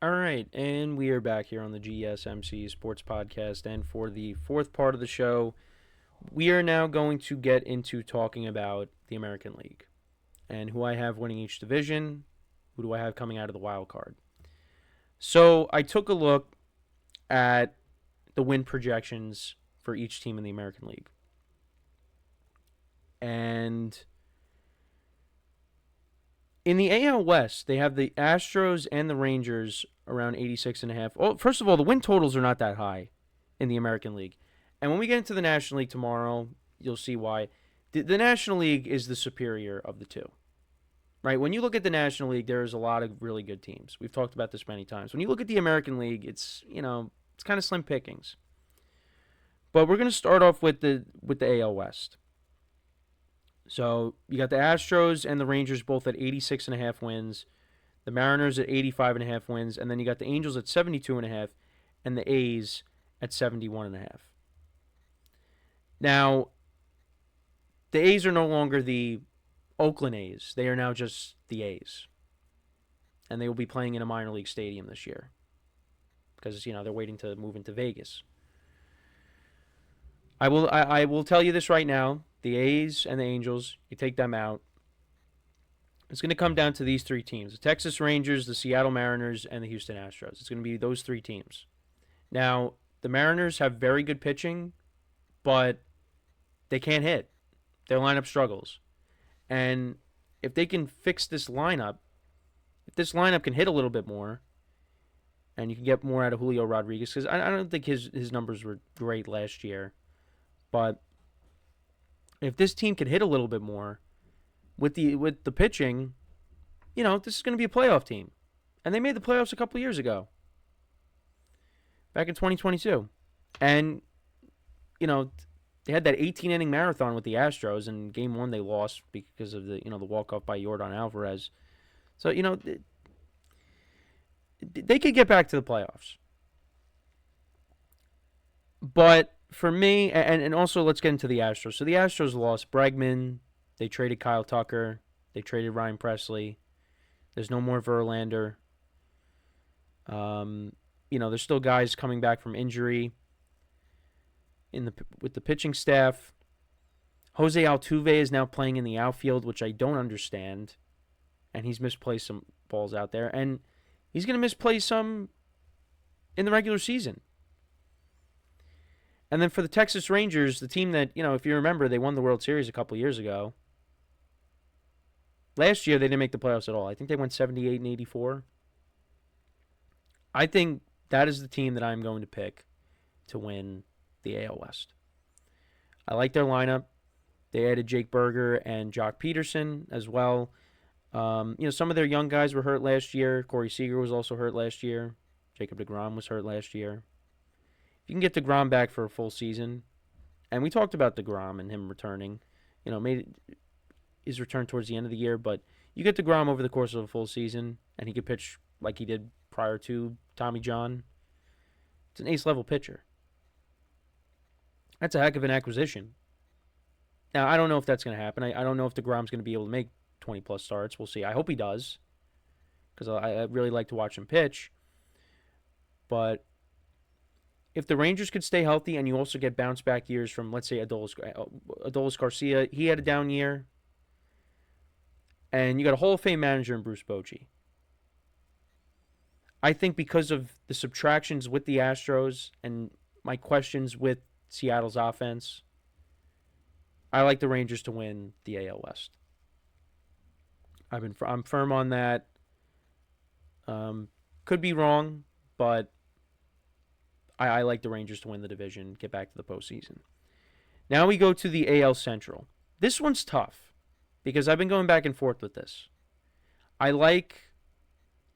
All right, and we are back here on the GSMC Sports Podcast. And for the fourth part of the show, we are now going to get into talking about the American League and who I have winning each division, who do I have coming out of the wild card. So I took a look at the win projections for each team in the American League. And in the AL West, they have the Astros and the Rangers around 86.5. Oh, first of all, the win totals are not that high in the American League. And when we get into the National League tomorrow, you'll see why. The National League is the superior of the two. Right? When you look at the National League, there's a lot of really good teams. We've talked about this many times. When you look at the American League, it's kind of slim pickings. But we're going to start off with the AL West. So you got the Astros and the Rangers both at 86.5 wins, the Mariners at 85.5 wins, and then you got the Angels at 72.5 and the A's at 71.5. Now, the A's are no longer the Oakland A's. They are now just the A's. And they will be playing in a minor league stadium this year because, they're waiting to move into Vegas. I will tell you this right now. The A's and the Angels, you take them out. It's going to come down to these three teams. The Texas Rangers, the Seattle Mariners, and the Houston Astros. It's going to be those three teams. Now, the Mariners have very good pitching, but they can't hit. Their lineup struggles. And if they can fix this lineup, if this lineup can hit a little bit more, and you can get more out of Julio Rodriguez, because I don't think his numbers were great last year, but if this team can hit a little bit more with the pitching, this is going to be a playoff team. And they made the playoffs a couple years ago. Back in 2022. And, they had that 18-inning marathon with the Astros, and game one they lost because of the walk-off by Yordan Alvarez. So, they could get back to the playoffs. But for me, and also let's get into the Astros. So the Astros lost Bregman. They traded Kyle Tucker. They traded Ryan Presley. There's no more Verlander. There's still guys coming back from injury with the pitching staff. Jose Altuve is now playing in the outfield, which I don't understand. And he's misplaced some balls out there. And he's going to misplay some in the regular season. And then for the Texas Rangers, the team that, if you remember, they won the World Series a couple years ago. Last year, they didn't make the playoffs at all. I think they went 78 and 84. I think that is the team that I'm going to pick to win the AL West. I like their lineup. They added Jake Berger and Jock Peterson as well. Some of their young guys were hurt last year. Corey Seager was also hurt llast year. Jacob deGrom was hurt last year. If you can get deGrom back for a full season, and we talked about deGrom and him returning, made his return towards the end of the year, but you get deGrom over the course of a full season, and he could pitch like he did prior to Tommy John. It's an ace-level pitcher. That's a heck of an acquisition. Now, I don't know if that's going to happen. I don't know if deGrom's going to be able to make 20-plus starts. We'll see. I hope he does, because I really like to watch him pitch. But if the Rangers could stay healthy and you also get bounce-back years from, let's say, Adolis Garcia, he had a down year, and you got a Hall of Fame manager in Bruce Bochy. I think because of the subtractions with the Astros and my questions with Seattle's offense, I like the Rangers to win the AL West. I'm firm on that. Could be wrong, but I like the Rangers to win the division, get back to the postseason. Now we go to the AL Central. This one's tough because I've been going back and forth with this. I like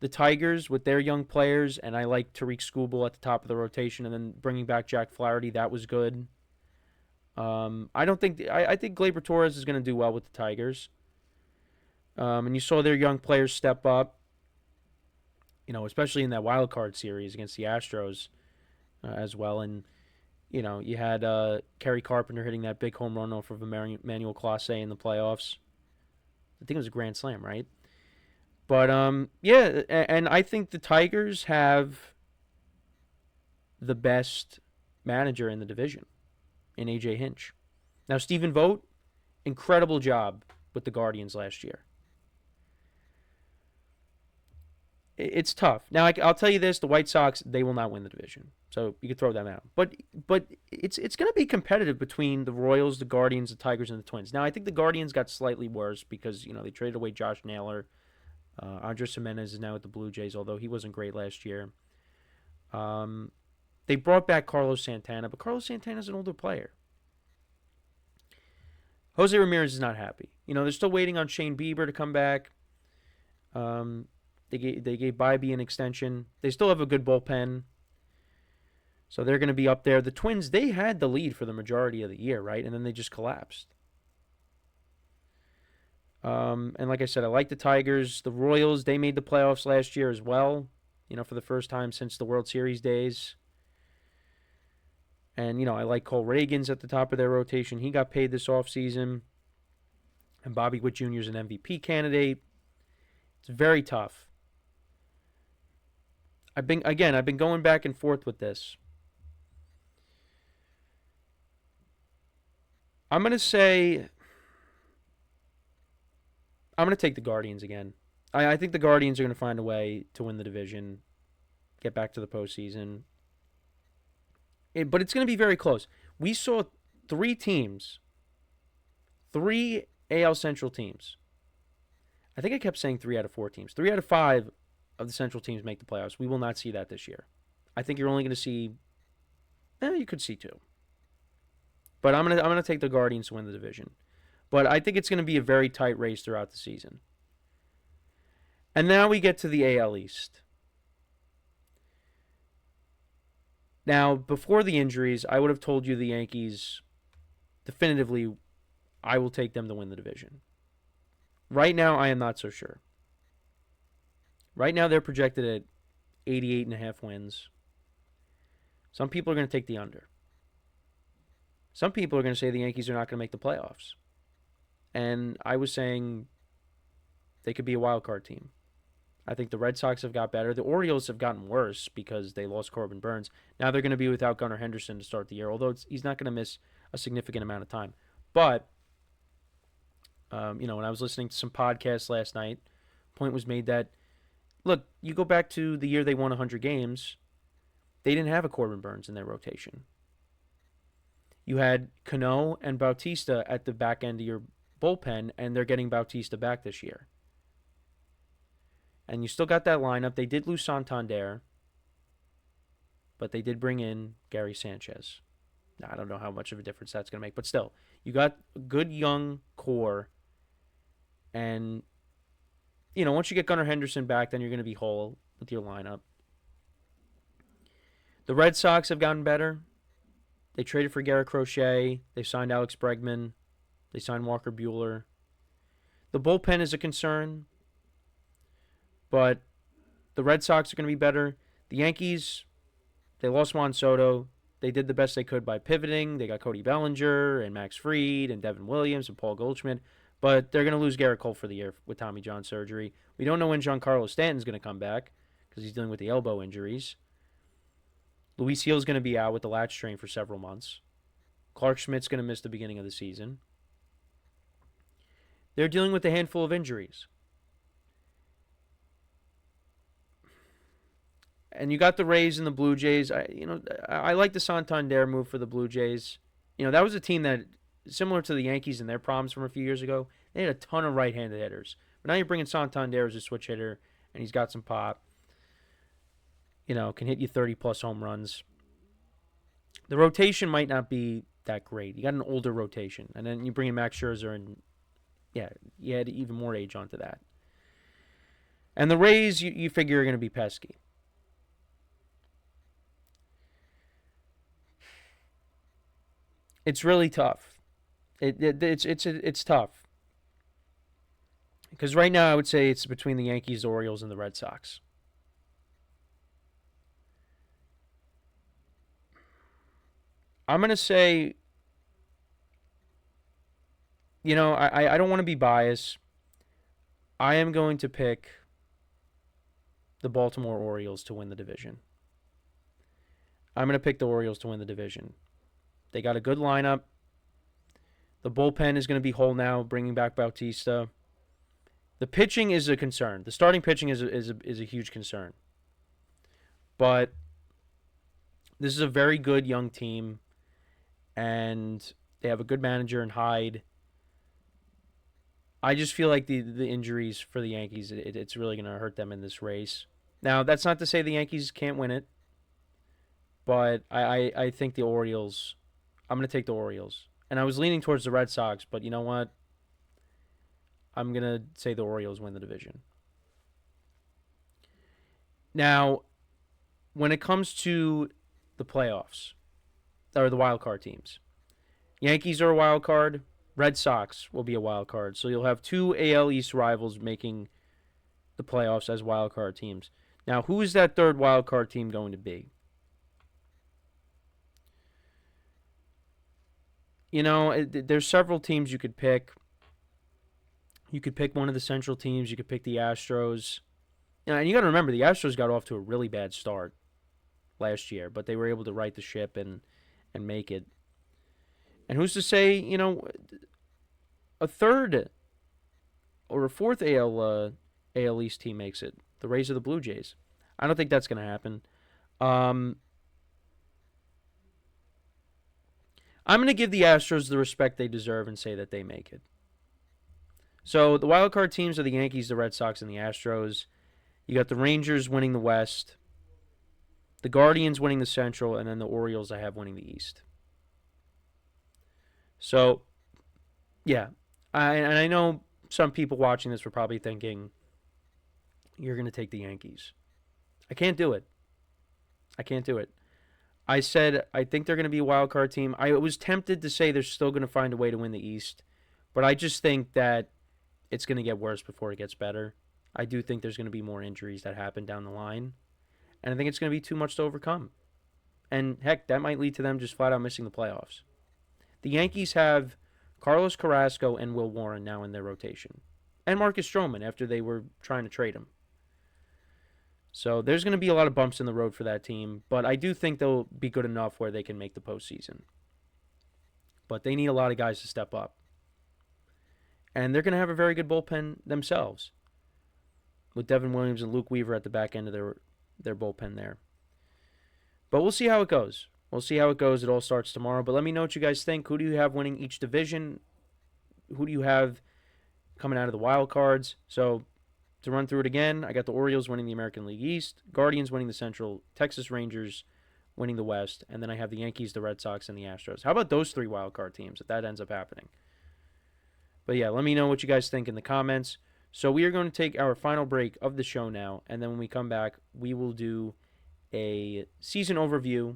the Tigers with their young players, and I like Tariq Skubal at the top of the rotation, and then bringing back Jack Flaherty. That was good. I think Gleyber Torres is going to do well with the Tigers. And you saw their young players step up, especially in that wild card series against the Astros as well. And, you had Kerry Carpenter hitting that big home run off of Emmanuel Clase in the playoffs. I think it was a grand slam, right? But yeah, and I think the Tigers have the best manager in the division in AJ Hinch. Now Stephen Vogt, incredible job with the Guardians last year. It's tough. Now I'll tell you this: the White Sox, they will not win the division, so you could throw them out. But it's going to be competitive between the Royals, the Guardians, the Tigers, and the Twins. Now I think the Guardians got slightly worse because they traded away Josh Naylor. Andres Gimenez is now with the Blue Jays, although he wasn't great last year. They brought back Carlos Santana, but Carlos Santana is an older player. Jose Ramirez is not happy. They're still waiting on Shane Bieber to come back. They gave Bybee an extension. They still have a good bullpen, so they're going to be up there. The Twins, they had the lead for the majority of the year, right? And then they just collapsed. And like I said, I like the Tigers. The Royals, they made the playoffs last year as well, for the first time since the World Series days. And, I like Cole Reagans at the top of their rotation. He got paid this offseason. And Bobby Witt Jr. is an MVP candidate. It's very tough. I've been going back and forth with this. I'm going to take the Guardians again. I think the Guardians are going to find a way to win the division, get back to the postseason. But it's going to be very close. We saw 3 AL Central teams. I think I kept saying 3 out of 4 teams. 3 out of 5 of the Central teams make the playoffs. We will not see that this year. I think you're only going to see, you could see 2. But I'm gonna take the Guardians to win the division. But I think it's going to be a very tight race throughout the season. And now we get to the AL East. Now, before the injuries, I would have told you the Yankees, definitively, I will take them to win the division. Right now, I am not so sure. Right now, they're projected at 88.5 wins. Some people are going to take the under. Some people are going to say the Yankees are not going to make the playoffs. And I was saying they could be a wild card team. I think the Red Sox have got better. The Orioles have gotten worse because they lost Corbin Burns. Now they're going to be without Gunnar Henderson to start the year, although he's not going to miss a significant amount of time. But, when I was listening to some podcasts last night, point was made that, look, you go back to the year they won 100 games, they didn't have a Corbin Burns in their rotation. You had Cano and Bautista at the back end of your bullpen, and they're getting Bautista back this year. And you still got that lineup. They did lose Santander, but they did bring in Gary Sanchez. Now, I don't know how much of a difference that's going to make, but still, you got a good young core. And, once you get Gunnar Henderson back, then you're going to be whole with your lineup. The Red Sox have gotten better. They traded for Garrett Crochet. They signed Alex Bregman. They signed Walker Buehler. The bullpen is a concern, but the Red Sox are going to be better. The Yankees, they lost Juan Soto. They did the best they could by pivoting. They got Cody Bellinger and Max Fried and Devin Williams and Paul Goldschmidt, but they're going to lose Garrett Cole for the year with Tommy John surgery. We don't know when Giancarlo Stanton's going to come back because he's dealing with the elbow injuries. Luis Gil's going to be out with the latch strain for several months. Clark Schmidt's going to miss the beginning of the season. They're dealing with a handful of injuries. And you got the Rays and the Blue Jays. I like the Santander move for the Blue Jays. That was a team that, similar to the Yankees and their problems from a few years ago, they had a ton of right-handed hitters. But now you're bringing Santander as a switch hitter, and he's got some pop. Can hit you 30-plus home runs. The rotation might not be that great. You got an older rotation. And then you bring in Max Scherzer, and, you add even more age onto that. And the Rays, you figure are going to be pesky. It's really tough. It's tough. Because right now I would say it's between the Yankees, the Orioles, and the Red Sox. I'm going to say, I don't want to be biased. I am going to pick the Baltimore Orioles to win the division. I'm going to pick the Orioles to win the division. They got a good lineup. The bullpen is going to be whole now, bringing back Bautista. The pitching is a concern. The starting pitching is a huge concern. But this is a very good young team, and they have a good manager in Hyde. I just feel like the injuries for the Yankees, it's really going to hurt them in this race. Now, that's not to say the Yankees can't win it, but I think the Orioles, I'm going to take the Orioles. And I was leaning towards the Red Sox, but you know what? I'm going to say the Orioles win the division. Now, when it comes to the playoffs, or the wild card teams, Yankees are a wild card. Red Sox will be a wild card. So you'll have two AL East rivals making the playoffs as wild card teams. Now, who is that third wild card team going to be? You know, there's several teams you could pick. You could pick one of the Central teams. You could pick the Astros. And you got to remember, the Astros got off to a really bad start last year, but they were able to right the ship and make it. And who's to say, you know, a third or a fourth AL East team makes it? The Rays or the Blue Jays? I don't think that's going to happen. I'm going to give the Astros the respect they deserve and say that they make it. So the wild card teams are the Yankees, the Red Sox, and the Astros. You got the Rangers winning the West, the Guardians winning the Central, and then the Orioles I have winning the East. So, yeah. And I know some people watching this were probably thinking, you're going to take the Yankees. I can't do it. I said I think they're going to be a wild card team. I was tempted to say they're still going to find a way to win the East, but I just think that it's going to get worse before it gets better. I do think there's going to be more injuries that happen down the line, and I think it's going to be too much to overcome. And heck, that might lead to them just flat out missing the playoffs. The Yankees have Carlos Carrasco and Will Warren now in their rotation, and Marcus Stroman after they were trying to trade him. So there's going to be a lot of bumps in the road for that team, but I do think they'll be good enough where they can make the postseason. But they need a lot of guys to step up. And they're going to have a very good bullpen themselves, with Devin Williams and Luke Weaver at the back end of their bullpen there. But we'll see how it goes. It all starts tomorrow. But let me know what you guys think. Who do you have winning each division? Who do you have coming out of the wild cards? So to run through it again, I got the Orioles winning the American League East, Guardians winning the Central, Texas Rangers winning the West, and then I have the Yankees, the Red Sox, and the Astros. How about those three wild card teams if that ends up happening? But yeah, let me know what you guys think in the comments. So we are going to take our final break of the show now, and then when we come back, we will do a season overview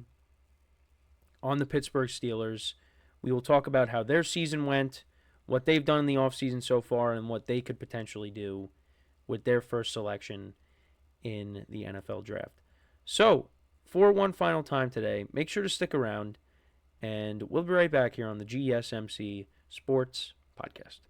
on the Pittsburgh Steelers. We will talk about how their season went, what they've done in the offseason so far, and what they could potentially do with their first selection in the NFL draft. So, for one final time today, make sure to stick around, and we'll be right back here on the GSMC Sports Podcast.